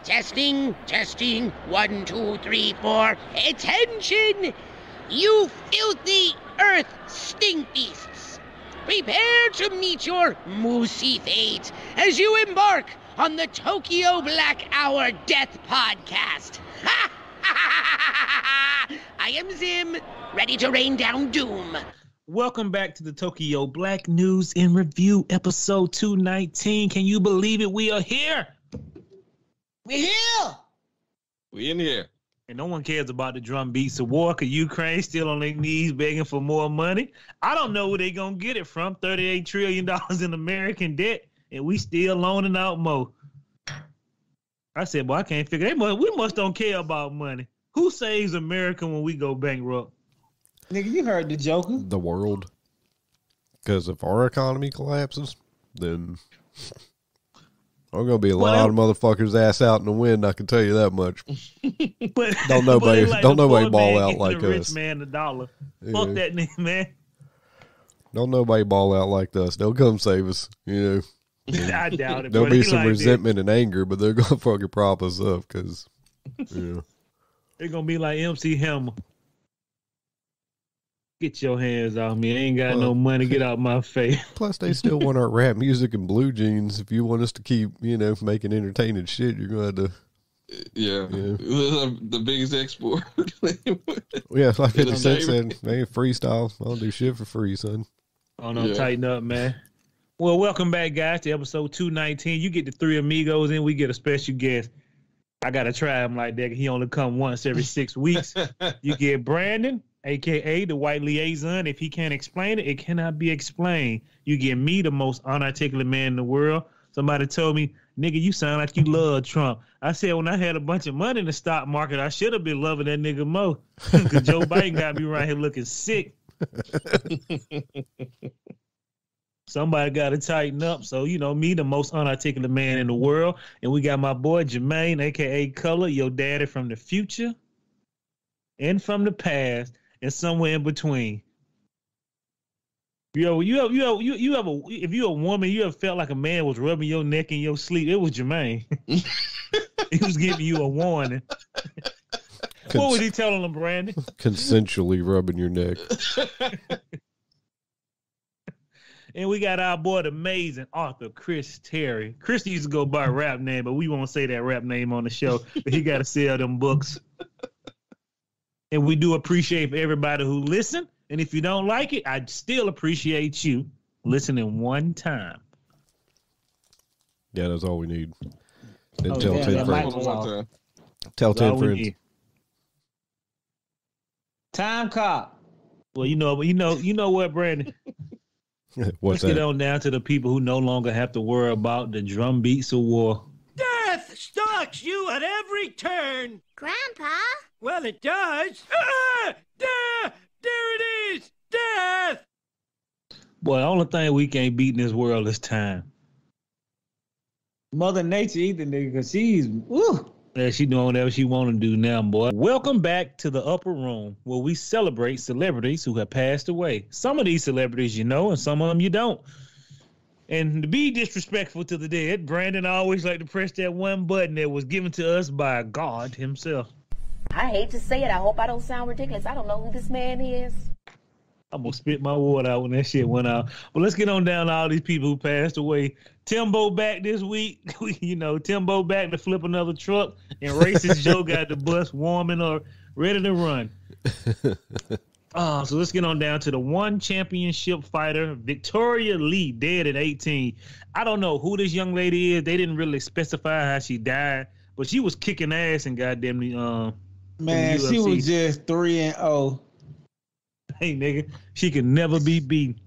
Testing. 1, 2, 3, 4. Attention! You filthy earth stink beasts. Prepare to meet your moosey fate as you embark on the Tokyo Black Hour Death Podcast. I am Zim, ready to rain down doom. Welcome back to the Tokyo Black News in Review, episode 219. Can you believe it? We are here. We're here. We in here. And no one cares about the drum beats of war because Ukraine still on their knees begging for more money. I don't know where they're going to get it from. $38 trillion in American debt, and we still loaning out more. I said, boy, I can't figure it. We must don't care about money. Who saves America when we go bankrupt? Nigga, you heard the Joker. The world. Because if our economy collapses, then there's going to be a lot of motherfuckers ass out in the wind, I can tell you that much. But don't nobody ball out like the us. Rich man, the dollar. Yeah. Fuck that nigga, man. Don't nobody ball out like us. They'll come save us, you know. I doubt it. There'll be some resentment and anger, but they're going to fucking prop us up because, they're going to be like MC Hammer. Get your hands off me. I ain't got no money. Get out my face. Plus, they still want our rap music and blue jeans. If you want us to keep, making entertaining shit, you're going to have to. Yeah. The biggest export. Yeah, like 50 Cent said, man, freestyle. I don't do shit for free, son. Oh, no, tighten up, man. Well, welcome back, guys, to episode 219. You get the three amigos in, we get a special guest. I got to try him like that. He only come once every 6 weeks. You get Brandon, a.k.a. the white liaison. If he can't explain it, it cannot be explained. You get me, the most unarticulate man in the world. Somebody told me, nigga, you sound like you love Trump. I said, when I had a bunch of money in the stock market, I should have been loving that nigga more. Because Joe Biden got me right here looking sick. Somebody got to tighten up. So, me, the most unarticulate man in the world. And we got my boy, Jermaine, a.k.a. Color, your daddy from the future and from the past and somewhere in between. If you're a woman, you ever felt like a man was rubbing your neck in your sleep, it was Jermaine. He was giving you a warning. What was he telling them, Brandon? Consensually rubbing your neck. And we got our boy, the amazing author, Chris Terry. Chris used to go by a rap name, but we won't say that rap name on the show. But he got to sell them books. And we do appreciate everybody who listen. And if you don't like it, I still appreciate you listening one time. Yeah, that's all we need. And tell 10 friends. Tell 10 friends. Time cop. Well, you know what, Brandon? Let's get on down to the people who no longer have to worry about the drum beats of war. Death stalks you at every turn. Grandpa? Well, it does. There it is. Death. Boy, the only thing we can't beat in this world is time. Mother Nature eat the nigga because she's, woo. Yeah, she doing whatever she want to do now, boy. Welcome back to the Upper Room, where we celebrate celebrities who have passed away. Some of these celebrities you know, and some of them you don't. And to be disrespectful to the dead, Brandon always like to press that one button that was given to us by God himself. I hate to say it. I hope I don't sound ridiculous. I don't know who this man is. I'm going to spit my water out when that shit went out. Well, let's get on down to all these people who passed away. Timbo back this week. Timbo back to flip another truck. And Racist Joe got the bus warming or ready to run. So let's get on down to the one championship fighter, Victoria Lee, dead at 18. I don't know who this young lady is. They didn't really specify how she died. But she was kicking ass and goddamn man, she was just 3-0. Hey, nigga, she can never be beaten.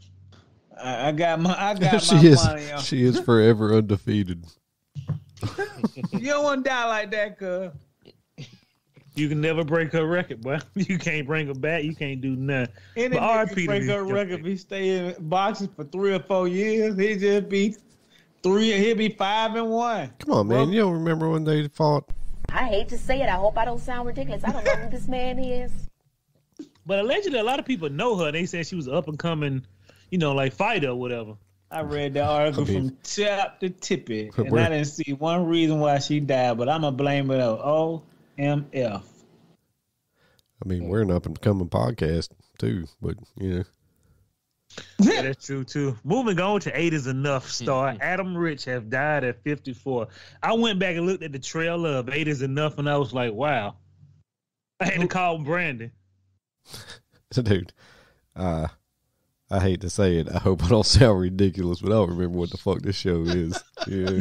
I got my money on. She is forever undefeated. You don't want to die like that, cuz. You can never break her record, boy. You can't bring her back. You can't do nothing. Any nigga can break her record if he stay in boxing for 3 or 4 years. He'd just be 3. He'd be 5-1. Come on, man. You don't remember when they fought? I hate to say it. I hope I don't sound ridiculous. I don't know who this man is. But allegedly, a lot of people know her. They said she was up and coming, like fighter or whatever. I read that article from tip to tippy, and I didn't see one reason why she died, but I'm going to blame it on OMF. I mean, we're an up-and-coming podcast, too, but, Yeah, that's true, too. Moving on to 8 is Enough star Adam Rich have died at 54. I went back and looked at the trailer of 8 is Enough, and I was like, wow. I had to call Brandon. Dude, I hate to say it. I hope I don't sound ridiculous, but I don't remember what the fuck this show is. Yeah.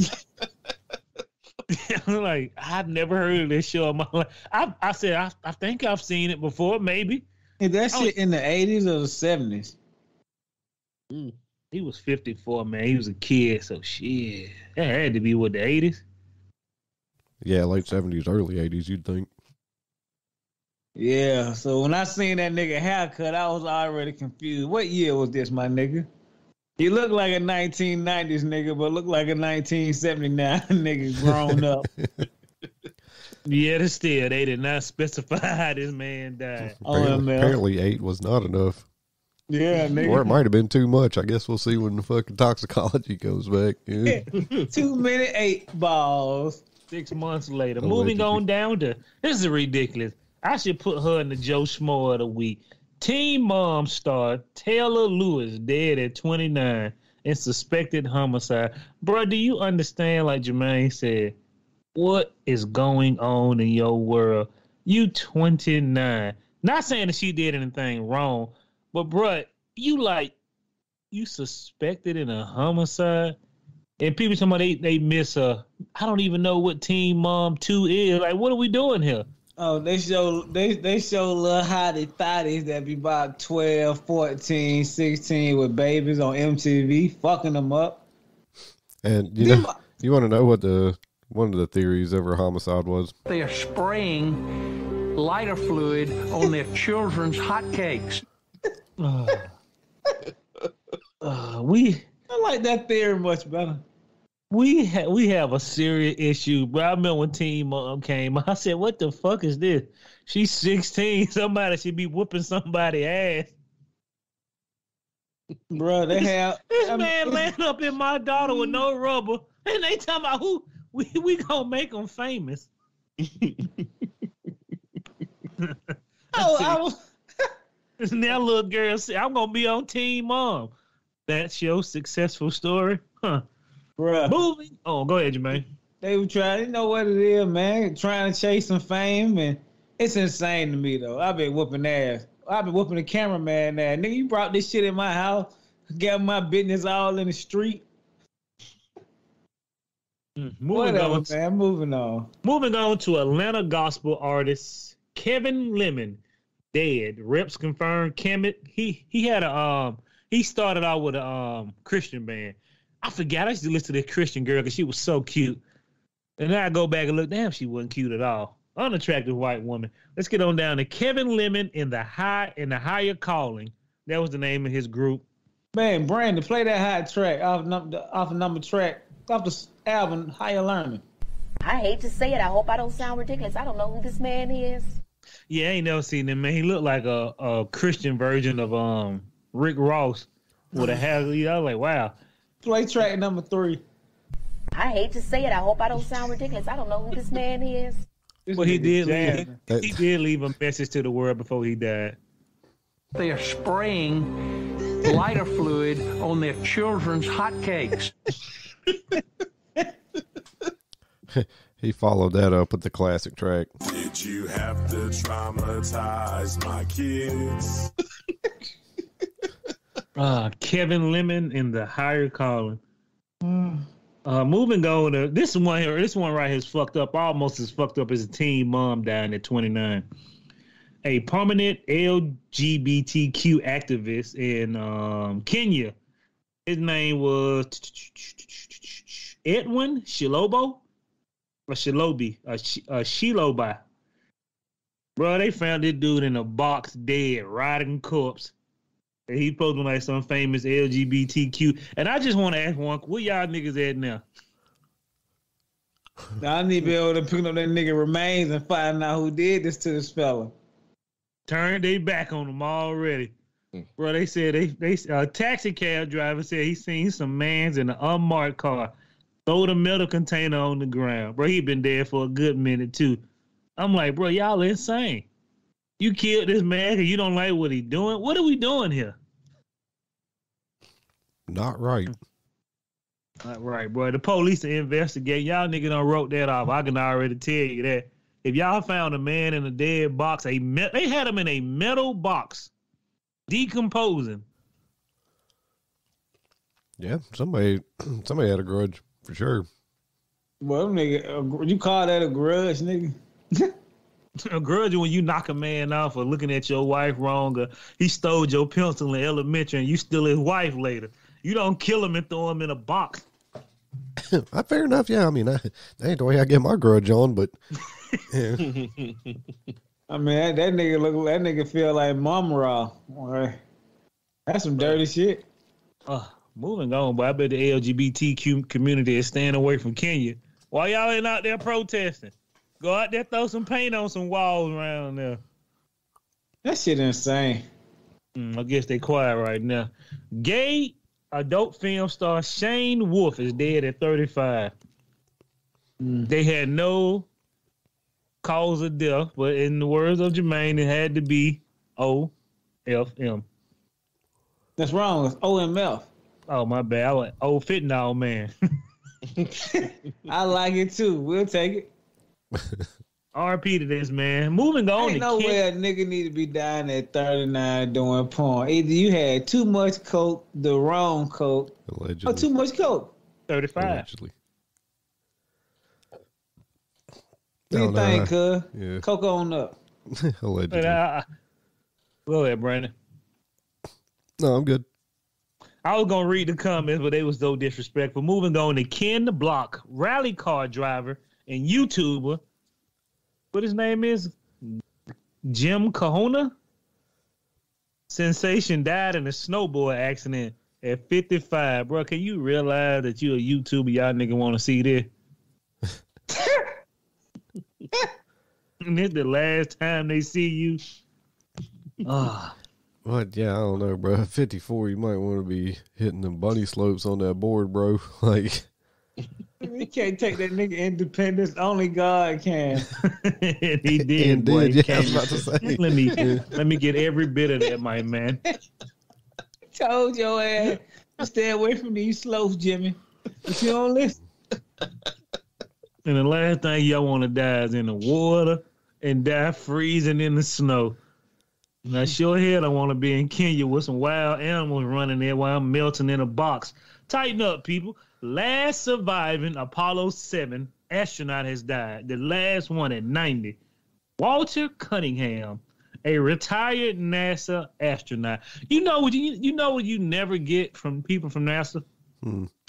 I'm like, I've never heard of this show in my life. I said, I think I've seen it before, maybe. Is that shit in the 80s or the 70s? He was 54, man. He was a kid, so shit. That had to be, what, the 80s? Yeah, late 70s, early 80s, you'd think. Yeah, so when I seen that nigga haircut, I was already confused. What year was this, my nigga? He looked like a 1990s nigga, but looked like a 1979 nigga grown up. Yeah, they did not specify how this man died. Apparently 8 was not enough. Yeah, nigga. Or it might have been too much. I guess we'll see when the fucking toxicology goes back. Yeah. 2 minute 8 balls. 6 months later. Moving on down to, this is ridiculous. I should put her in the Joe Schmo of the week. Teen Mom star Taylor Lewis dead at 29 in suspected homicide. Bro, do you understand, like Jermaine said, what is going on in your world? You 29. Not saying that she did anything wrong, but bro, you suspected in a homicide? And people talking about they miss her. I don't even know what Teen Mom 2 is. Like, what are we doing here? Oh, they show little hottie thotties that be about 12, 14, 16 with babies on MTV, fucking them up. And you want to know what one of the theories of her homicide was? They are spraying lighter fluid on their children's hotcakes. I like that theory much better. We have a serious issue, bro. I remember when Teen Mom came, I said, what the fuck is this? She's 16. Somebody should be whooping somebody's ass. Bro, they have... This man laying up in my daughter with no rubber, and they talking about who we gonna make them famous. Now little girl said, I'm gonna be on Teen Mom. That's your successful story? Huh. Bruh. Moving. Oh, go ahead, Jermaine. They were trying, you know what it is, man. Trying to chase some fame, and it's insane to me though. I've been whooping ass. I've been whooping the cameraman ass. Nigga, you brought this shit in my house, got my business all in the street. Moving on. Moving on to Atlanta gospel artist Kevin Lemon, dead. Reps confirmed. Kemet. He had he started out with a Christian band. I forgot. I used to listen to this Christian girl because she was so cute. And then I go back and look, damn, she wasn't cute at all. Unattractive white woman. Let's get on down to Kevin Lemon in the Higher Calling. That was the name of his group. Man, Brandon, play that high track off the album Higher Learning. I hate to say it. I hope I don't sound ridiculous. I don't know who this man is. Yeah, I ain't never seen him, man. He looked like a Christian version of Rick Ross with a hair. I was like, wow. Play track number 3. I hate to say it. I hope I don't sound ridiculous. I don't know who this man is. Well, he did leave a message to the world before he died. They are spraying lighter fluid on their children's hotcakes. He followed that up with the classic track. Did you have to traumatize my kids? Kevin Lemon in the Higher Calling. Moving on to this one right here is fucked up, almost as fucked up as a Teen Mom dying at 29. A prominent LGBTQ activist in Kenya. His name was Edwin Shilobo or Shilobi, Shiloba. Bro, they found this dude in a box dead, rotting corpse. And he posed like some famous LGBTQ. And I just want to ask one, where y'all niggas at now? Now I need to be able to pick up that nigga remains and find out who did this to this fella. Turned they back on him already. Bro, they said a taxi cab driver said he seen some mans in an unmarked car throw the metal container on the ground. Bro, he been there for a good minute too. I'm like, bro, y'all insane. You killed this man because you don't like what he doing. What are we doing here? Not right. Not right, bro. The police are investigating. Y'all nigga done wrote that off. I can already tell you that. If y'all found a man in a dead box, they had him in a metal box, decomposing. Yeah, somebody had a grudge for sure. Well, nigga, you call that a grudge, nigga? A grudge when you knock a man off for looking at your wife wrong, or he stole your pencil in elementary and you steal his wife later. You don't kill him and throw him in a box. Fair enough, yeah. I mean, that ain't the way I get my grudge on, but yeah. I mean, that nigga feel like mama raw. That's some dirty shit. Moving on, but I bet the LGBTQ community is staying away from Kenya. Why y'all ain't out there protesting? Go out there, throw some paint on some walls around there. That shit insane. I guess they quiet right now. Gay adult film star Shane Wolf is dead at 35. They had no cause of death, but in the words of Jermaine, it had to be OFM. That's wrong. It's OMF. Oh, my bad. I went fentanyl man. I like it too. We'll take it. RP to this, man. Moving on. Ain't no way a nigga need to be dying at 39 doing porn. Either you had too much coke, the wrong coke, allegedly, or too much coke. 35. Allegedly. What do you think, cuz? Yeah. Coke on up. Allegedly. Go ahead, Brandon. No, I'm good. I was going to read the comments, but they was so disrespectful. Moving on to Ken the Block, rally car driver and YouTuber. What his name is? Jim Kahuna? Sensation died in a snowboard accident at 55. Bro, can you realize that you a YouTuber? Y'all nigga want to see this? And this the last time they see you? What? Yeah, I don't know, bro. At 54, you might want to be hitting them bunny slopes on that board, bro. Like, you can't take that nigga independence. Only God can. And he did. Boy, yeah, I was about to say. Let me get every bit of that, my man. Told your ass, stay away from these slopes, Jimmy. But you don't listen. And the last thing y'all want to die is in the water and die freezing in the snow. Now, sure hell, I want to be in Kenya with some wild animals running there while I'm melting in a box. Tighten up, people. Last surviving Apollo 7 astronaut has died. The last one at 90. Walter Cunningham, a retired NASA astronaut. You know what you never get from people from NASA?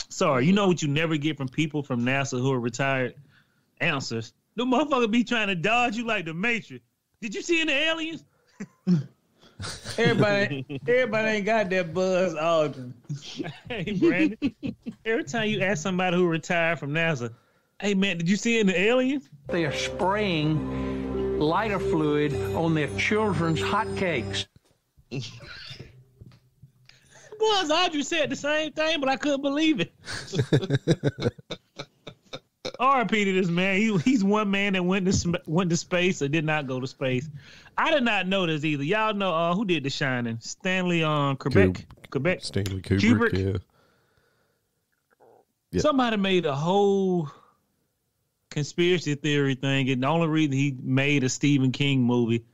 Sorry, you know what you never get from people from NASA who are retired? Answers. The motherfucker be trying to dodge you like the Matrix. Did you see any aliens? Everybody ain't got that Buzz Aldrin. Hey, Brandon. Every time you ask somebody who retired from NASA, hey, man, did you see any aliens? They are spraying lighter fluid on their children's hotcakes. Buzz Aldrin said the same thing, but I couldn't believe it. R.I.P. to this man. He's one man that went to space or did not go to space. I did not know this either. Y'all know who did The Shining? Stanley Kubrick. Stanley Kubrick. Yeah. Somebody made a whole conspiracy theory thing, and the only reason he made a Stephen King movie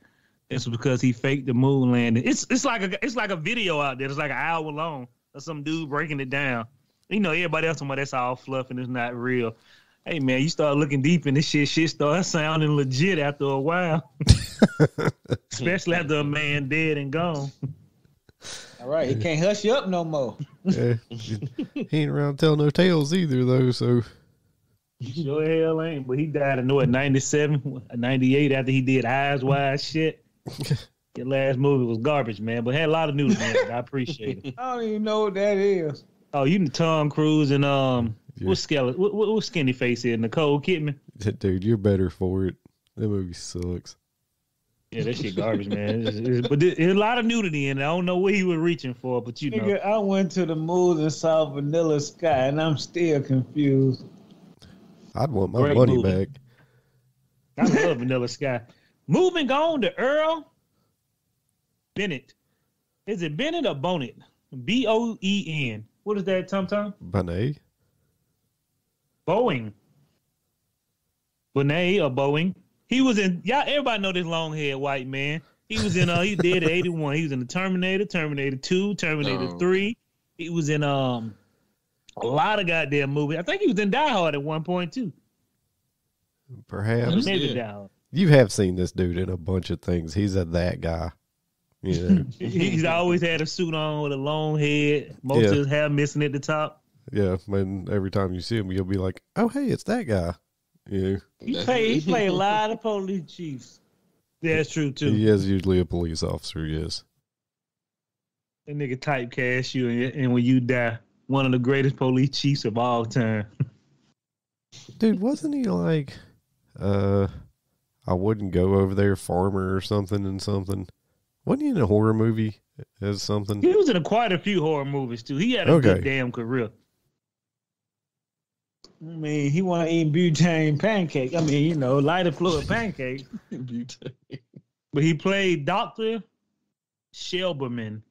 is because he faked the moon landing. It's like a video out there. It's like an hour long of some dude breaking it down. You know, everybody else talking about that's all fluff and it's not real. Hey, man, you start looking deep in this shit starts sounding legit after a while. Especially after a man dead and gone. All right, he can't hush you up no more. Yeah. He ain't around telling no tales either, though, so. Sure hell ain't, but he died in 97, 98 after he did Eyes Wide Shut. Your last movie was garbage, man, but had a lot of news, man. I appreciate it. I don't even know what that is. Oh, you know Tom Cruise and what's Skinny Face here? Nicole Kidman. Dude, you're better for it. That movie sucks. Yeah, that shit garbage, man. But there's a lot of nudity in it. I don't know what he was reaching for, but you know. Nigga, I went to the movies and saw Vanilla Sky, and I'm still confused. I'd want my Great money movie. back. I love Vanilla Sky. Moving on to Earl Bennett. Is it Bennett or Bonnet? B-O-E-N. What is that, Tom? Bonet? Boeing. Bonet or Boeing. He was in, y'all, everybody know this long-haired white man. He was in, he dead at 81. He was in the Terminator, Terminator 2, Terminator 3. He was in a lot of goddamn movies. I think he was in Die Hard at one point, too. Perhaps. Maybe Die Hard. You have seen this dude in a bunch of things. He's that guy. Yeah. He's always had a suit on with a long head. Most of his hair missing at the top. Yeah, and every time you see him, you'll be like, oh, hey, it's that guy. Yeah. He played a lot of police chiefs. Yeah, that's true, too. He is usually a police officer, yes. That nigga typecast you, and when you die, one of the greatest police chiefs of all time. Dude, wasn't he like, I wouldn't go over there, farmer or something and something? Wasn't he in a horror movie as something? He was in quite a few horror movies, too. He had a good damn career. I mean, he want to eat butane pancake. I mean, you know, lighter fluid pancake. Butane. But he played Dr. Shelberman.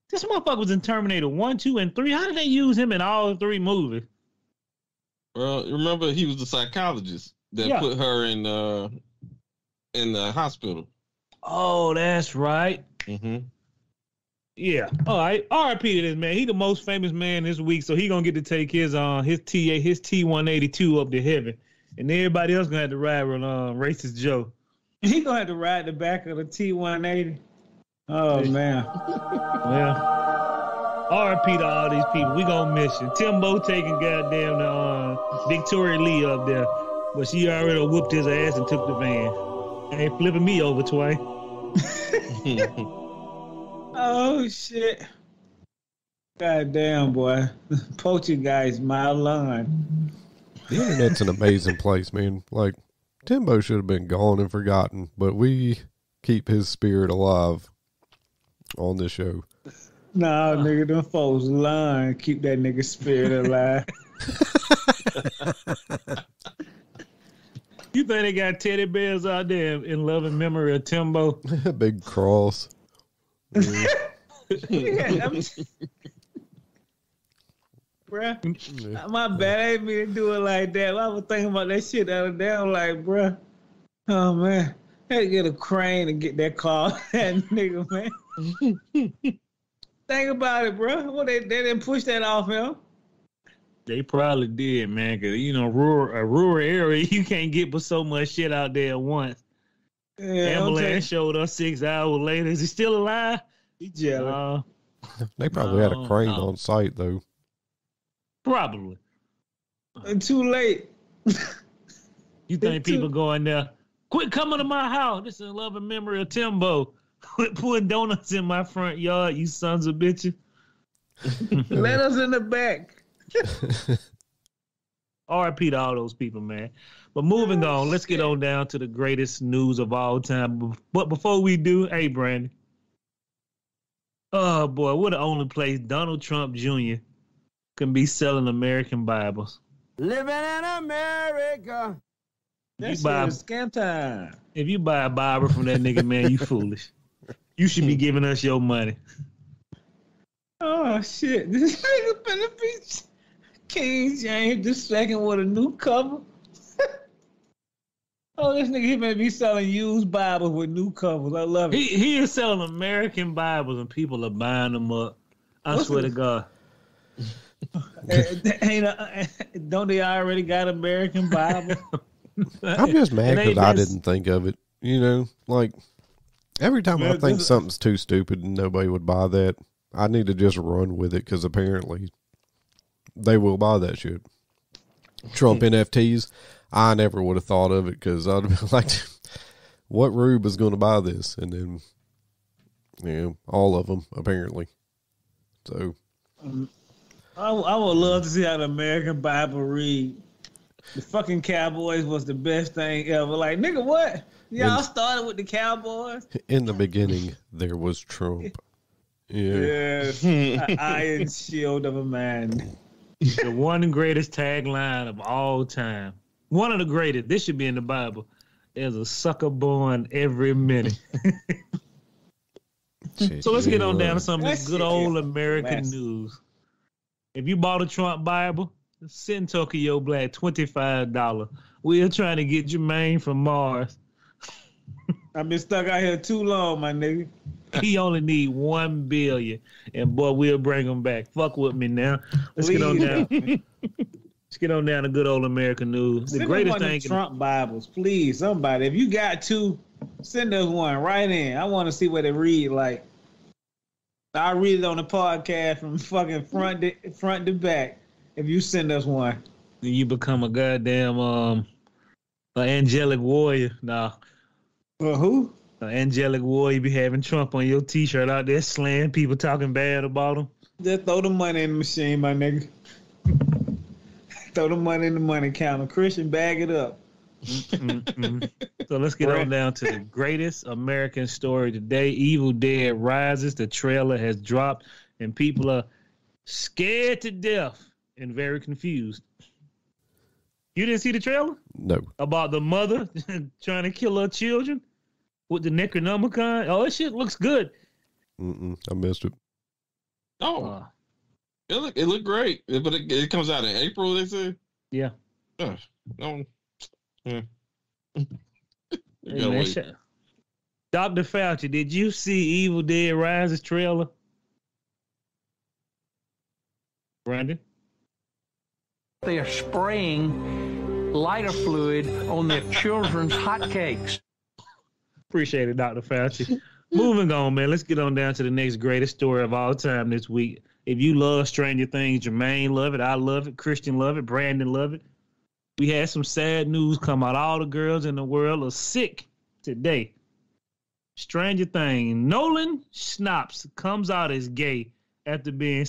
This motherfucker was in Terminator 1, 2, and 3. How did they use him in all 3 movies? Well, remember he was the psychologist that put her in the hospital. Oh, that's right. Mm-hmm. Yeah. All right. R.I.P. to this man. He the most famous man this week, so he gonna get to take his T-182 up to heaven, and everybody else gonna have to ride with Racist Joe. He gonna have to ride the back of the T-180. Oh man. Well, R.I.P. to all these people. We gonna miss you. Timbo taking goddamn Victoria Lee up there, but she already whooped his ass and took the van. Ain't flipping me over, Twain. Oh shit! God damn, boy, Poacher guy's my line. The internet's an amazing place, man. Like Timbo should have been gone and forgotten, but we keep his spirit alive on this show. Nah, nigga, them folks lying. Keep that nigga spirit alive. You think they got teddy bears out there in loving memory of Timbo? Big cross. Bruh, my bad. I ain't mean to do it like that. I was thinking about that shit the other day. I'm like, bruh, oh man, I had to get a crane and get that car. That nigga, man. Think about it, bruh. Well, they didn't push that off him. They probably did, man, because, you know, a rural area, you can't get but so much shit out there at once. Yeah, Ambulance showed up 6 hours later. Is he still alive? He jealous. They probably had a crane on site, though. Probably. Too late. You think people going there, quit coming to my house. This is in love and memory of Timbo. Quit putting donuts in my front yard, you sons of bitches. Let us in the back. R.I.P. to all those people, man. But moving on, let's get on down to the greatest news of all time. But before we do, hey, Brandon. Oh, boy, we're the only place Donald Trump Jr. can be selling American Bibles. Living in America. That's scam time. If you buy a Bible from that nigga, man, you foolish. You should be giving us your money. Oh, shit. This nigga finna be King James II with a new cover. Oh, this nigga, he may be selling used Bibles with new covers. I love it. He is selling American Bibles and people are buying them up. I swear to God. Don't they already got American Bible? I'm just mad because I didn't think of it. You know, like every time I think something's too stupid and nobody would buy that, I need to just run with it because apparently they will buy that shit. Trump NFTs, I never would have thought of it because I'd be like, what rube is going to buy this? And then, you know, all of them apparently. So, I would love to see how the American Bible read. The fucking Cowboys was the best thing ever. Like, nigga, what? Y'all started with the Cowboys. In the beginning, there was Trump. Yeah. Yes, an iron shield of a man. The one greatest tagline of all time. One of the greatest. This should be in the Bible. There's a sucker born every minute. So let's get on down to some of this good old American news. If you bought a Trump Bible, send Tokyo Black $25. We're trying to get Jermaine from Mars. I've been stuck out here too long, my nigga. He only need $1 billion, and boy, we'll bring him back. Fuck with me now. Let's get on down. Let's get on down to good old American news. The greatest thing. Trump Bibles, please, somebody. If you got two, send us one right in. I want to see what it read like. I'll read it on the podcast from fucking front to back. If you send us one, you become a goddamn angelic warrior. Nah. Who? An angelic warrior be having Trump on your T-shirt out there slaying people talking bad about him. Just throw the money in the machine, my nigga. Throw the money in the money counter. Christian, bag it up. So let's get on down to the greatest American story today. Evil Dead Rises. The trailer has dropped, and people are scared to death and very confused. You didn't see the trailer? No. About the mother trying to kill her children with the Necronomicon? Oh, that shit looks good. I missed it. Oh. It looked great. But it comes out in April, they say? Yeah. Yeah. Hey, man, Dr. Fauci, did you see Evil Dead Rises trailer? Brandon? They are spraying lighter fluid on their children's hotcakes. Appreciate it, Dr. Fauci. Moving on, man. Let's get on down to the next greatest story of all time this week. If you love Stranger Things, Jermaine love it. I love it. Christian love it. Brandon love it. We had some sad news come out. All the girls in the world are sick today. Stranger Things. Nolan Schnaps comes out as gay after being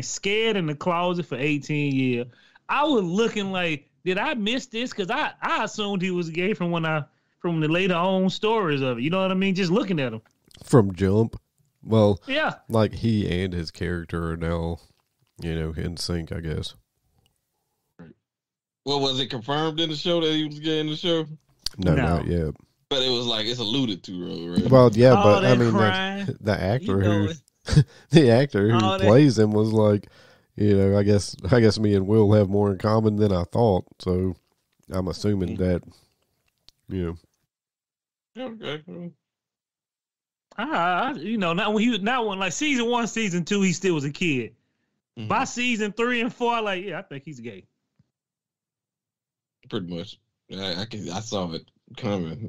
scared in the closet for 18 years. I was looking like, did I miss this? Because I assumed he was gay from the later on stories of it. You know what I mean? Just looking at him. From Jump. Well, yeah. Like he and his character are now, in sync, I guess. Well, was it confirmed in the show that he was gay in the show? No, not yet. But it was like, it's alluded to, right? Well, yeah, but I mean, the actor the actor who plays him was like, I guess me and Will have more in common than I thought. So I'm assuming that, Okay. not when like season 1, season 2, he still was a kid. Mm-hmm. By season 3 and 4, like, I think he's gay. Pretty much. I saw it coming.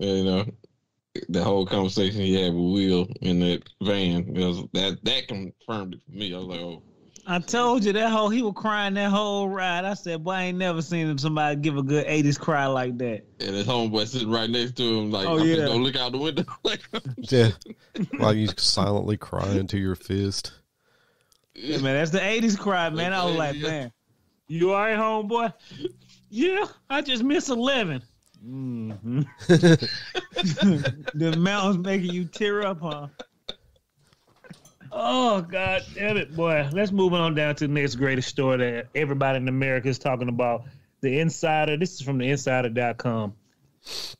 The whole conversation he had with Will in that van, that confirmed it for me. I was like, oh. I told you he was crying that whole ride. I said, boy, I ain't never seen somebody give a good 80s cry like that. And his homeboy sitting right next to him, like, I'm just gonna look out the window. Yeah. While you silently cry into your fist. Yeah, man, that's the 80s cry, man. I was like, man. You all right, homeboy? Yeah, I just missed 11. Mm-hmm. The mountains making you tear up, huh? Oh, God damn it, boy. Let's move on down to the next greatest story that everybody in America is talking about. The Insider. This is from the Insider.com.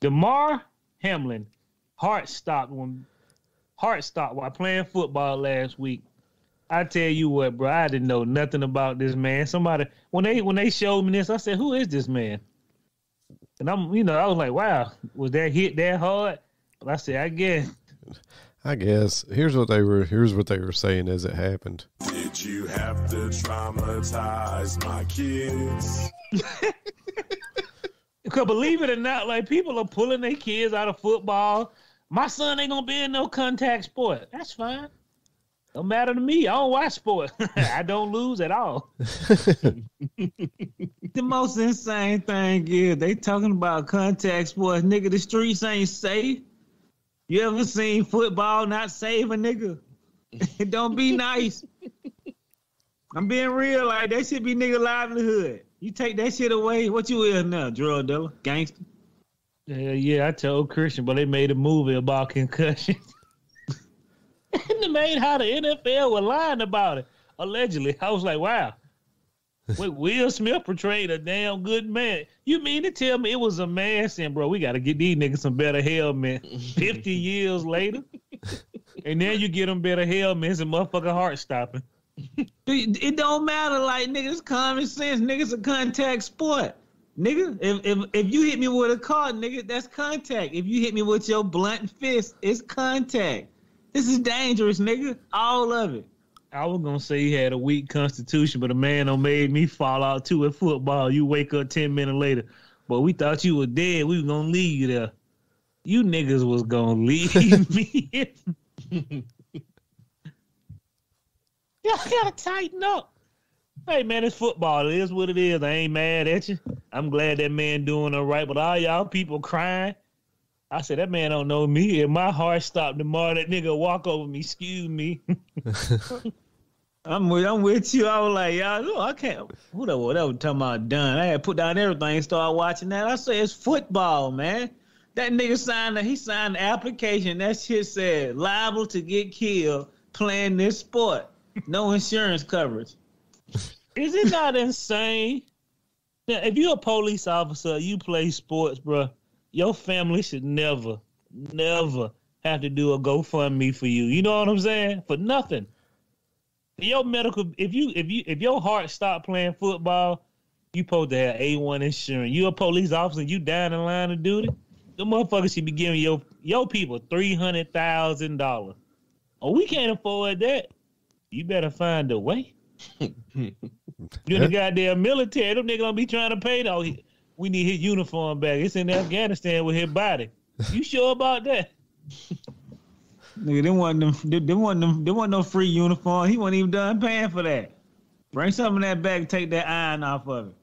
DeMar Hamlin heart stopped while playing football last week. I tell you what, bro, I didn't know nothing about this man. Somebody, when they showed me this, I said, who is this man? And I was like, wow, was that hit that hard? But I said, I guess. Here's what they were saying as it happened. Did you have to traumatize my kids? Because believe it or not, like, people are pulling their kids out of football. My son ain't gonna be in no contact sport. That's fine. Don't matter to me. I don't watch sport. I don't lose at all. The most insane thing is they talking about contact sports. Nigga, the streets ain't safe. You ever seen football not save a nigga? It don't be nice. I'm being real. Like, that should be nigga livelihood. You take that shit away, what you is now? Drug dealer? Gangster? Yeah, I told Christian, but they made a movie about concussion. And they made how the NFL were lying about it. Allegedly. I was like, wow. Wait, Will Smith portrayed a damn good man. You mean to tell me it was a man saying, bro, we got to get these niggas some better helmets 50 years later? And then you get them better helmets and motherfucking heart stopping. It don't matter. Like, niggas, common sense. Niggas a contact sport. Nigga, if you hit me with a car, nigga, that's contact. If you hit me with your blunt fist, it's contact. This is dangerous, nigga. All of it. I was going to say he had a weak constitution, but a man done made me fall out too at football. You wake up 10 minutes later. But we thought you were dead. We were going to leave you there. You niggas was going to leave me. Y'all got to tighten up. Hey, man, it's football. It is what it is. I ain't mad at you. I'm glad that man doing all right. But all y'all people crying, I said, that man don't know me. If my heart stopped tomorrow, that nigga walk over me, excuse me. I'm with you. I was like, y'all, no, I can't. Whatever talking about done. I had put down everything and started watching that. I say it's football, man. That nigga signed the application. That shit said liable to get killed playing this sport. No insurance coverage. Is it not insane? Now, if you're a police officer, you play sports, bro. Your family should never have to do a GoFundMe for you. You know what I'm saying? For nothing. Your medical, if your heart stopped playing football, you supposed to have A1 insurance. You a police officer, you down in line of duty. The motherfuckers should be giving your people $300,000. Oh, we can't afford that. You better find a way. You the goddamn military. Them niggas don't be trying to pay though. We need his uniform back. It's in Afghanistan with his body. You sure about that? Nigga, there wasn't no free uniform. He wasn't even done paying for that. Bring some of that back and take that iron off of it.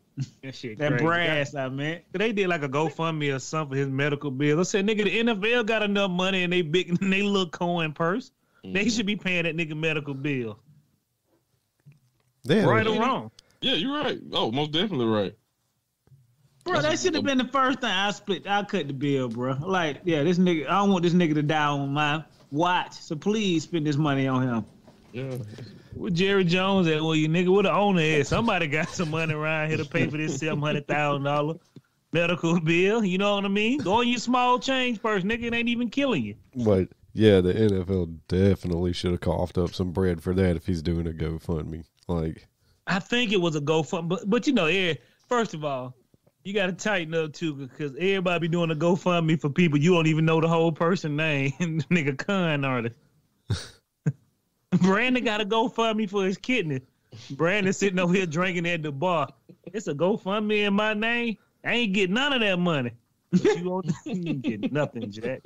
That shit that crazy. brass, I meant. They did like a GoFundMe or something for his medical bill. I said, nigga, the NFL got enough money in they little coin purse. They should be paying that nigga medical bill. Yeah, right or wrong? Yeah, you're right. Oh, most definitely right. Bro, that should have been the first thing I cut the bill, bro. Like, yeah, this nigga, I don't want this nigga to die on my watch, so please spend this money on him. Yeah. Where Jerry Jones at? Well, you nigga, where the owner is? Somebody got some money around here to pay for this $700,000 medical bill. You know what I mean? Go on your small change first, nigga. It ain't even killing you. But yeah, the NFL definitely should have coughed up some bread for that if he's doing a GoFundMe. Like, I think it was a GoFundMe, but you know, first of all, you got to tighten up too, because everybody be doing a GoFundMe for people you don't even know the whole person name. Nigga, con artist. Brandon got a GoFundMe for his kidney. Brandon sitting over here drinking at the bar. It's a GoFundMe in my name. I ain't get none of that money. But you ain't get nothing, Jack.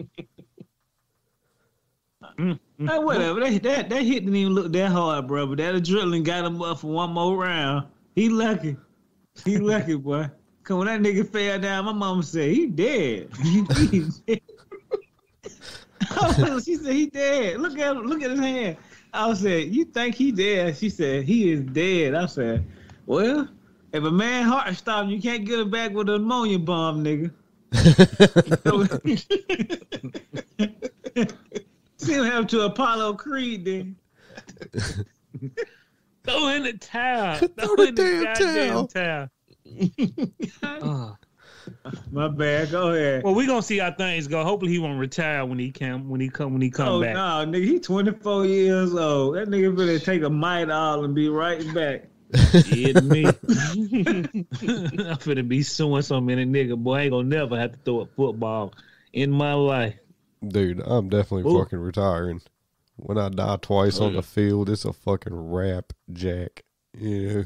Hey, whatever. That hit didn't even look that hard, bro. But that adrenaline got him up for one more round. He lucky. He lucky, boy. Cause when that nigga fell down, my mama said he dead. She said he dead. Look at him. Look at his hand. I said, you think he dead? She said he is dead. I said, well, if a man heart stops, you can't get him back with an ammonia bomb, nigga. See him have to Apollo Creed then. Throw in the towel. Throw in the goddamn towel. My bad. Go ahead. Well, we gonna see how things go. Hopefully, he won't retire when he come back. Oh no, nigga, he 24 years old. That nigga better take a Midol and be right back. Yeah, me. I'm finna be suing so many nigga. Boy, I ain't gonna never have to throw a football in my life. Dude, I'm definitely fucking retiring. When I die twice on the field, it's a fucking rap, Jack. Yeah.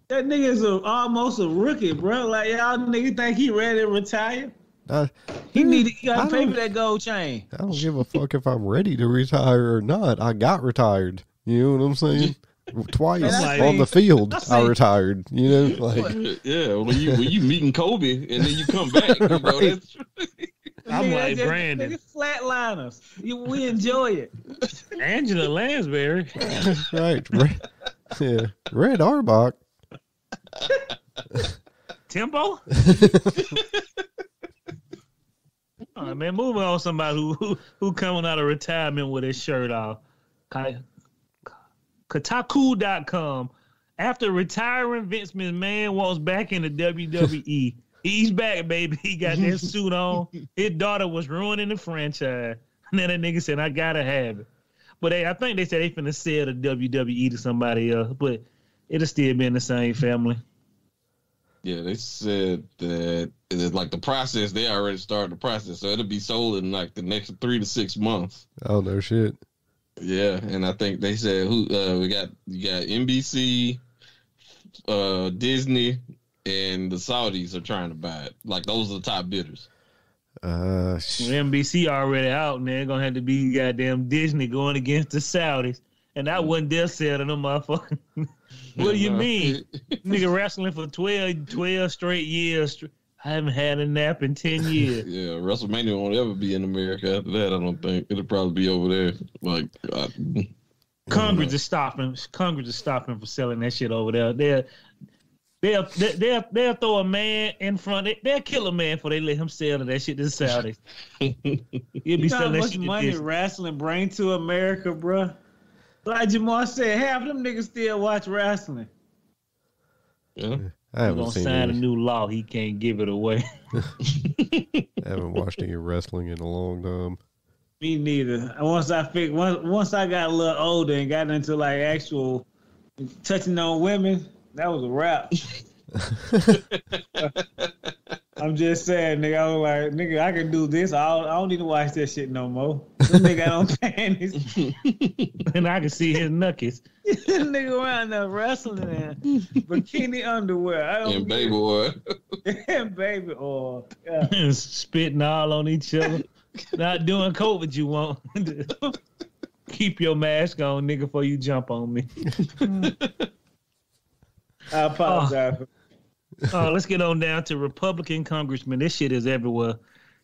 That nigga is almost a rookie, bro. Like, y'all nigga think he ready to retire? He gotta pay for that gold chain. I don't give a fuck if I'm ready to retire or not. I got retired. You know what I'm saying? Twice on the field, I retired. You know, like yeah. When you meeting Kobe and then you come back, you know, that's I'm like Brandon. Flatliners. We enjoy it. Angela Lansbury. Right. Red Auerbach. Tempo? right, man. Moving on, somebody who coming out of retirement with his shirt off. Kotaku.com. After retiring, Vince McMahon wants back in the WWE. He's back, baby. He got that suit on. His daughter was ruining the franchise. And then that nigga said, I gotta have it. But I think they said they finna sell the WWE to somebody else. But it'll still be in the same family. Yeah, they said that it's like the process, they already started the process. So it'll be sold in like the next 3 to 6 months. Oh, no shit. Yeah, and I think they said you got NBC, Disney, and the Saudis are trying to buy it. Like those are the top bidders. NBC already out, and they're gonna have to be goddamn Disney going against the Saudis, and that wasn't their sale to them motherfuckers. What do you mean, nigga? Wrestling for 12 straight years. I haven't had a nap in 10 years. Yeah, WrestleMania won't ever be in America after that. I don't think it'll probably be over there. Like Congress is stopping. Congress is stopping for selling that shit over there. They'll throw a man in front. They'll kill a man before they let him sell that shit to the Saudis. He'll be selling that shit. How much money wrestling bring to America, bro? Like Jamal said, half them niggas still watch wrestling. Yeah. I haven't gonna seen sign any. a new law. He can't give it away. I haven't watched any wrestling in a long time. Me neither. Once I got a little older and got into like actual touching on women, that was a wrap. I'm just saying, nigga. I was like, nigga, I can do this. I don't need to watch that shit no more. This nigga don't panties. And I can see his knuckles. This nigga around there wrestling in bikini underwear. And baby oil. And baby oil. Yeah. Spitting all on each other. Not doing COVID you want. Keep your mask on, nigga, before you jump on me. I apologize. Let's get on down to Republican congressman. This shit is everywhere.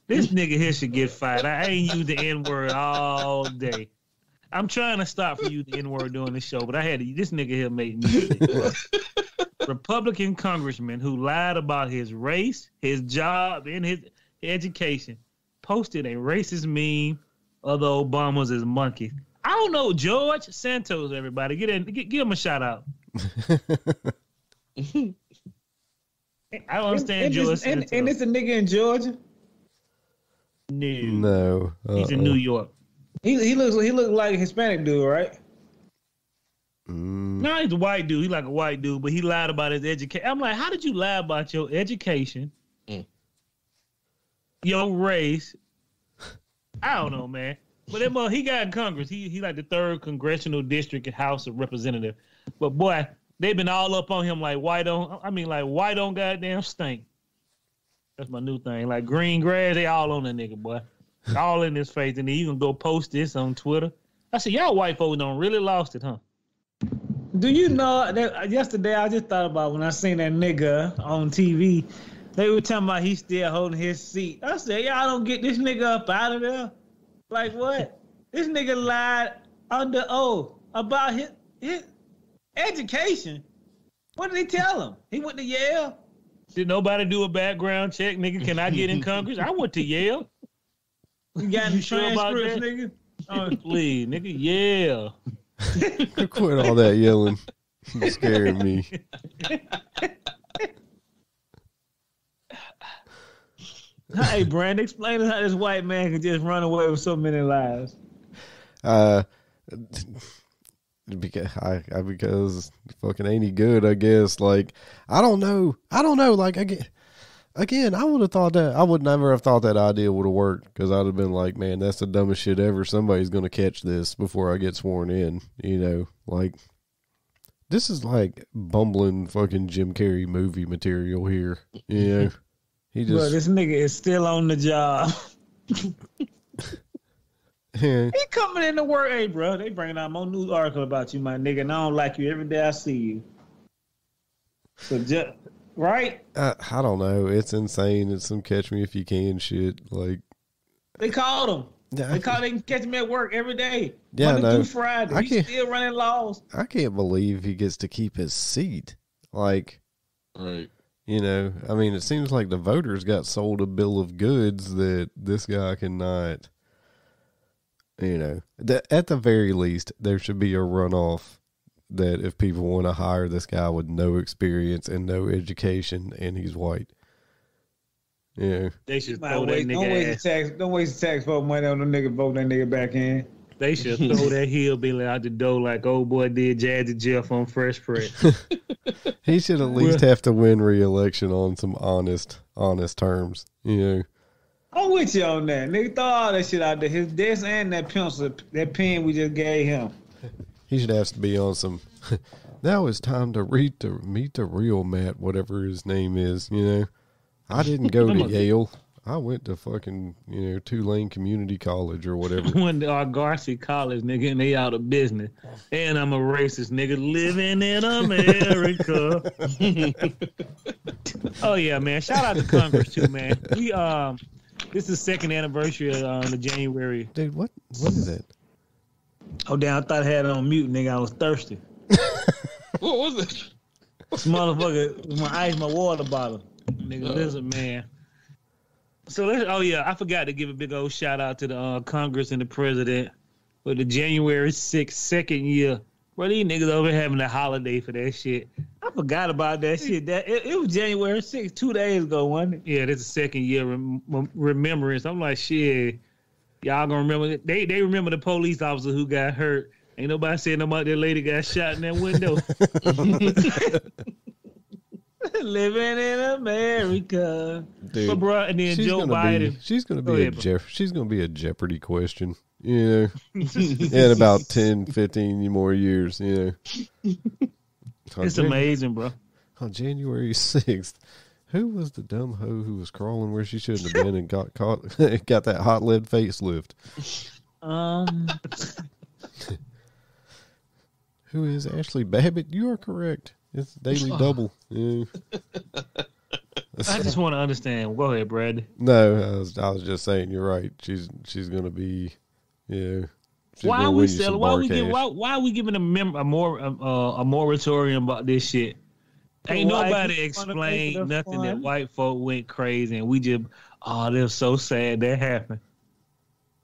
This nigga here should get fired. I ain't used the N-word all day. I'm trying to stop for you the N-word during the show, but I had to. This nigga here made me sick. Republican congressman who lied about his race, his job, and his education posted a racist meme of the Obamas as monkeys. I don't know, George Santos, everybody. Give him a shout out. I don't understand George Santos. And it's a nigga in Georgia? No. He's in New York. He looks like a Hispanic dude, right? No, he's a white dude. He's like a white dude, but he lied about his education. I'm like, how did you lie about your education, your race? I don't know, man. But then, he got in Congress. He like the 3rd congressional district and House of Representatives. But boy, they've been all up on him like white on goddamn stink. That's my new thing. Like green grass, they all on that nigga, boy. All in his face. And then you can go post this on Twitter. I said, y'all white folks done really lost it, huh? Do you know that yesterday I just thought about when I seen that nigga on TV, they were talking about he still holding his seat. I said, y'all don't get this nigga up out of there. Like what? This nigga lied under oath about his education. What did he tell him? He went to Yale. Did nobody do a background check, nigga? Can I get in Congress? I went to Yale. You got any transcripts, nigga? Oh, please, nigga, Yale. Quit all that yelling. You're scaring me. Hey, Brandon, explain how this white man can just run away with so many lives. Because fucking ain't he good, I guess. Like, I don't know. Like, again, I would have thought that. I would never have thought that idea would have worked, because I'd have been like, man, that's the dumbest shit ever. Somebody's going to catch this before I get sworn in. You know, like, this is like bumbling fucking Jim Carrey movie material here. You know, he just. Bro, this nigga is still on the job. Yeah. He coming into work. Hey, bro, they bringing out more news article about you, my nigga, and I don't like you every day I see you. So, right? I don't know. It's insane. It's some catch me if you can shit. Like, they called him. Yeah, they can catch him at work every day. Yeah, Monday through Friday. He's still running laws. I can't believe he gets to keep his seat. Like, right. You know, I mean, it seems like the voters got sold a bill of goods that this guy cannot, you know, at the very least, there should be a runoff that if people want to hire this guy with no experience and no education and he's white. Yeah. They should throw that nigga Don't waste the tax vote money on the nigga, vote that nigga back in. They should throw that hillbilly out the door like old boy did Jazzy Jeff on Fresh Prince. He should at least have to win re-election on some honest terms, you know. I'm with you on that. Nigga, throw all that shit out there. His desk and that pencil, that pen we just gave him. He should have to be on some, now it's time to meet the real Matt, whatever his name is, you know. I didn't go to Yale. I went to fucking, you know, Tulane Community College or whatever. Went to our Garcia College, nigga, and they out of business. And I'm a racist, nigga, living in America. Oh, yeah, man. Shout out to Congress, too, man. This is the second anniversary of the January. Dude, what is that? Oh, damn, I thought I had it on mute, nigga. I was thirsty. What was it? This motherfucker, my water bottle. Nigga, listen, man. So I forgot to give a big old shout out to the Congress and the president for the January 6th second year. Bro, these niggas over having a holiday for that shit. I forgot about that shit. It was January 6th, 2 days ago, wasn't it? Yeah, that's the second year remembrance. I'm like, shit, y'all gonna remember it? They remember the police officer who got hurt. Ain't nobody saying about that lady got shot in that window. Living in America, dude. But bro, and then Joe Biden. She's gonna be a Jeopardy question, you know, in about 10, 15 more years, you know. It's amazing, bro. On January 6th, who was the dumb hoe who was crawling where she shouldn't have been and got caught? Got that hot lead facelift. Who is Ashley Babbitt? You are correct. It's Daily Double. Yeah. I just want to understand. Go ahead, Brad. No, I was just saying you're right. She's gonna be, yeah. Why are we selling? Why are we giving a moratorium about this shit? Ain't nobody explained nothing that white folk went crazy and we just they're so sad that happened.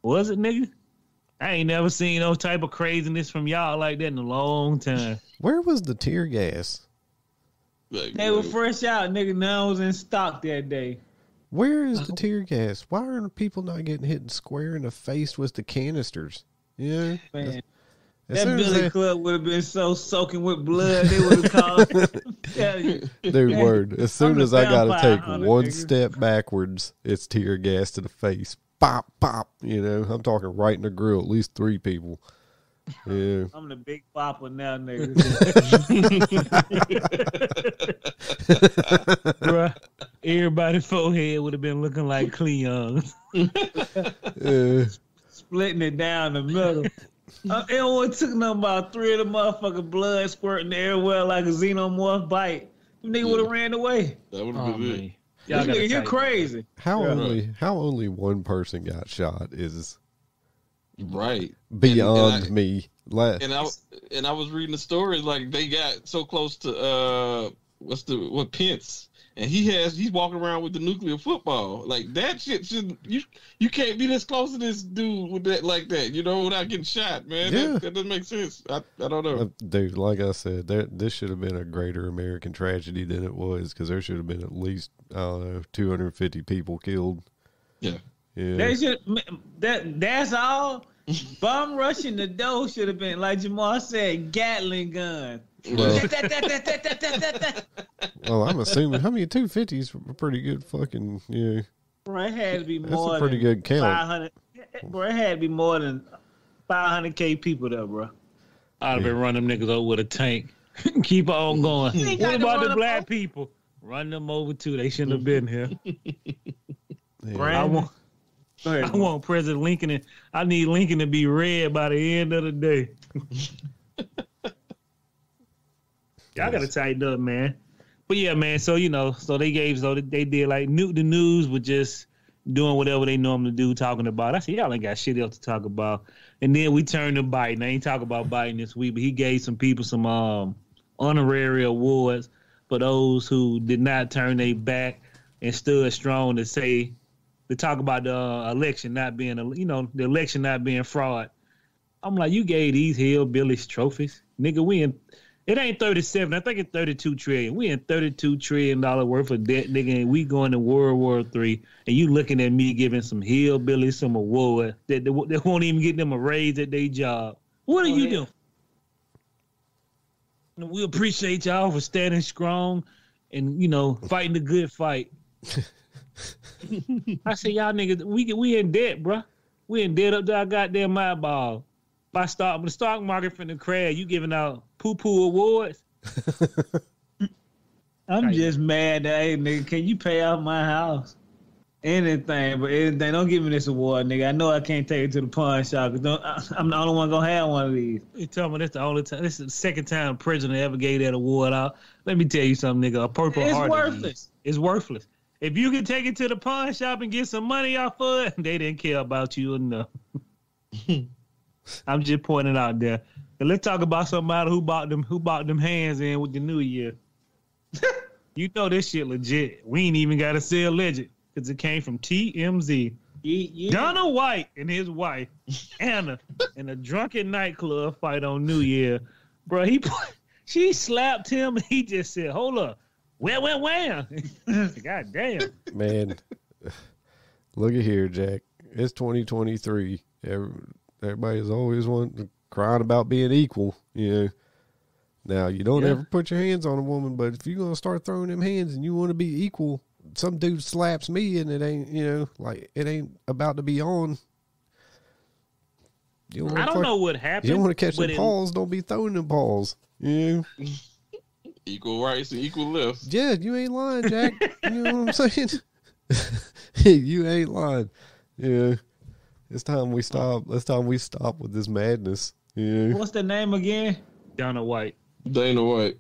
Was it, nigga? I ain't never seen no type of craziness from y'all like that in a long time. Where was the tear gas? They were fresh out, nigga. None was in stock that day. Where is the tear gas? Why are people not getting hit square in the face with the canisters? Yeah, man. That Billy Club would have been so soaking with blood. They would have called. Dude, word. As soon as I got to take one step backwards, it's tear gas to the face. Pop, pop. You know, I'm talking right in the grill. At least 3 people. Yeah. I'm the big popper now, nigga. Bruh, everybody's forehead would have been looking like Cleon's. Splitting it down the middle. It only took them about 3 of the motherfucking blood squirting everywhere like a xenomorph bite. Them nigga would have ran away. That would have been it. You're crazy. How only one person got shot is right beyond me. And I was reading the stories like they got so close to Pence, and he's walking around with the nuclear football. Like that shit should you can't be this close to this dude with that like that, you know, without getting shot, man. Yeah. That doesn't make sense. I don't know. Dude, like I said, this should have been a greater American tragedy than it was, because there should have been at least 250 people killed. Yeah. That's all. Bomb rushing the door should have been, like Jamal said, Gatling gun. Well, I'm assuming, how many 250s were pretty good fucking, yeah. Bro, it had to be more That's a pretty good count. 500. Bro, it had to be more than 500K people there, bro. I'd have been running them niggas over with a tank. Keep on going. What about the black people? Run them over too. They shouldn't have been here. Yeah. I want President Lincoln. I need Lincoln to be red by the end of the day. Y'all gotta tighten up, man. But yeah, man. So they did like the news was just doing whatever they normally do, talking about. I said, y'all ain't got shit else to talk about. And then we turned to Biden. I ain't talk about Biden this week, but he gave some people some honorary awards. for those who did not turn their back and stood strong to talk about the election not being, the election not being fraud. I'm like, you gave these hillbillies trophies, nigga. It ain't 37. I think it's 32 trillion. We in $32 trillion worth of debt, nigga, and we going to World War III. And you looking at me giving some hillbillies some award that won't even get them a raise at their job. What are you doing? And we appreciate y'all for standing strong and fighting the good fight. I say, y'all niggas, we in debt, bro. We in debt up to our goddamn eyeball. When the stock market finna crash, you giving out poo-poo awards? I'm just mad that, hey, nigga, can you pay off my house? Anything. Don't give me this award, nigga. I know I can't take it to the pawn shop because I'm the only one gonna have one of these. You tell me that's the only time. This is the second time the president ever gave that award out. Let me tell you something, nigga. A Purple Heart. It's worthless. It's worthless. If you can take it to the pawn shop and get some money off of it, they didn't care about you enough. I'm just pointing out there. And let's talk about somebody who bought them hands in with the new year. You know this shit legit. We ain't even got to say alleged because it came from TMZ. Yeah. Donna White and his wife Anna in a drunken nightclub fight on New Year, bro. She slapped him. And he just said, "Hold up, wham." God damn, man. Look at here, Jack. It's 2023. Everybody's always crying about being equal, Now, you don't ever put your hands on a woman, but if you're going to start throwing them hands and you want to be equal, some dude slaps me and it ain't, it ain't about to be on. I don't know what happened. You don't want to catch them paws, don't be throwing them paws. Equal rights and equal lefts. Yeah, you ain't lying, Jack. You know what I'm saying? You ain't lying. Yeah. It's time we stop. It's time we stop with this madness. Yeah. What's the name again? Dana White. Dana.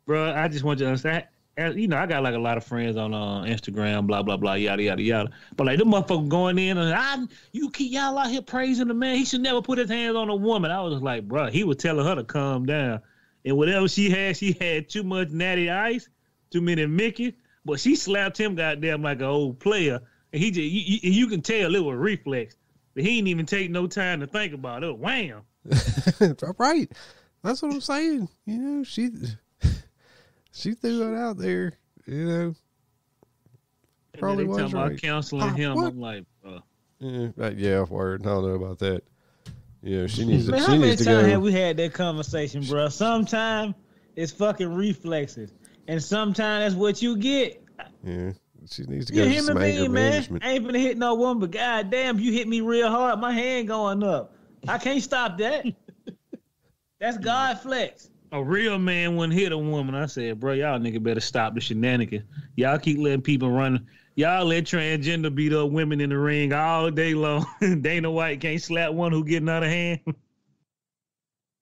Bro, I just want you to understand. I got like a lot of friends on Instagram, blah, blah, blah, yada, yada, yada. But like them motherfuckers going in and you keep y'all out here praising the man. He should never put his hands on a woman. I was just like, bro, he was telling her to calm down. And whatever she had too much natty ice, too many Mickey. But she slapped him goddamn like an old player. And he just, you can tell it was reflex. But he didn't even take no time to think about it. Wham. Right. That's what I'm saying. She threw it out there, Probably was talking right. about counseling him. What? I'm like, yeah, word. I don't know about that. She needs to. How many times have we had that conversation, bro? Sometimes it's fucking reflexes, and sometimes that's what you get. Yeah, she needs to go to some anger management. I ain't finna hit no woman, but goddamn, you hit me real hard. My hand going up. I can't stop that. That's God flex. A real man wouldn't hit a woman. I said, bro, y'all nigga better stop the shenanigans. Y'all keep letting people run. Y'all let transgender beat up women in the ring all day long. Dana White can't slap one who getting out of hand.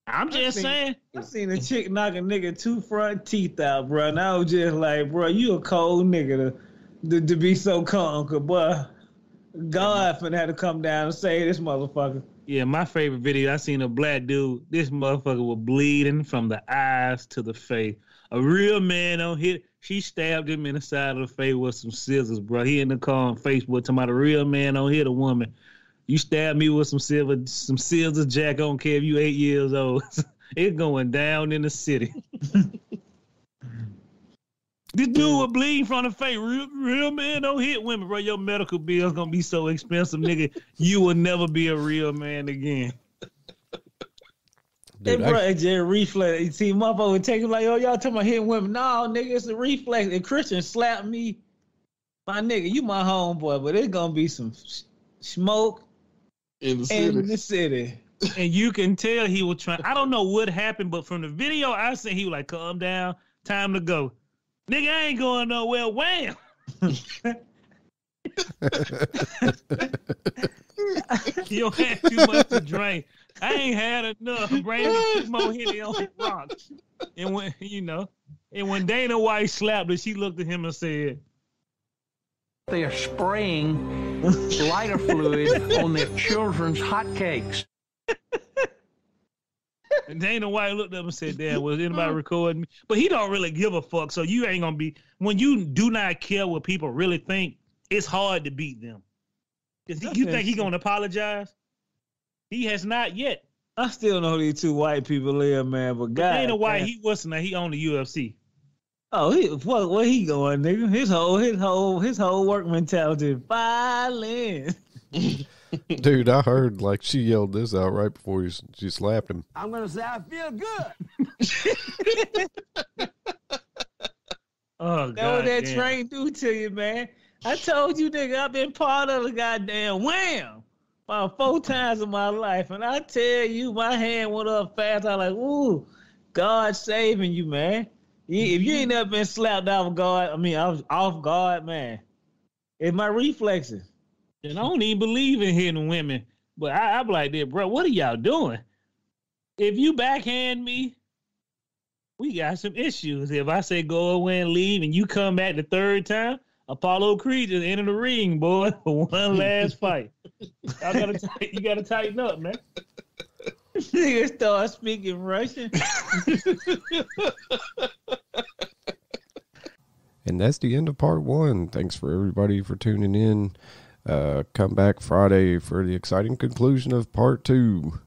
I'm just saying. I seen a chick knock a nigga 2 front teeth out, bro. And I was just like, bro, you a cold nigga to be so calm. Cause, boy, God finna have to come down and save this motherfucker. Yeah, my favorite video, I seen a black dude. This motherfucker was bleeding from the eyes to the face. A real man don't hit. She stabbed him in the side of the face with some scissors, bro. He in the car on Facebook talking about a real man don't hit a woman. You stab me with some scissors, Jack. I don't care if you 8 years old. It's going down in the city. This dude was bleeding from the face. Real man don't hit women, bro. Your medical bill's gonna be so expensive, nigga. You will never be a real man again. Dude, bro, it's just a reflex. You see, motherfucker would take it like, oh, y'all talking about hitting women. No, nigga, it's a reflex. And Christian slapped me. My nigga, you my homeboy, but it's gonna be some smoke in the city. And you can tell he was trying. I don't know what happened, but from the video I seen, he was like, calm down, time to go. Nigga, I ain't going nowhere. Wham! You don't have too much to drink. I ain't had enough. Brandon put more Henny on the rocks. And when Dana White slapped her, she looked at him and said, they are spraying lighter fluid on their children's hotcakes. And Dana White looked up and said, "Damn, was anybody recording me?" But he don't really give a fuck. So you ain't gonna be when you do not care what people really think. It's hard to beat them. You think he gonna apologize? He has not yet. I still know these two white people live, man. But God, Dana White, he wasn't. He owned the UFC. Oh, where he going, nigga? His whole work mentality, violence. Dude, I heard like she yelled this out right before she slapped him. I'm gonna say I feel good. Oh, That's what that train do to you, man. I told you, nigga, I've been part of the goddamn Wham! About 4 times in my life, and I tell you, my hand went up fast. I was like, ooh, God saving you, man. If you ain't never been slapped off guard, I was off guard, man. It's my reflexes. And I don't even believe in hitting women, but I'm like, bro, what are y'all doing? If you backhand me, we got some issues. If I say go away and leave, and you come back the 3rd time, Apollo Creed just entered the ring, boy, for one last fight. You gotta tighten up, man. Nigga start speaking Russian. And that's the end of part 1. Thanks for everybody for tuning in. Come back Friday for the exciting conclusion of part 2.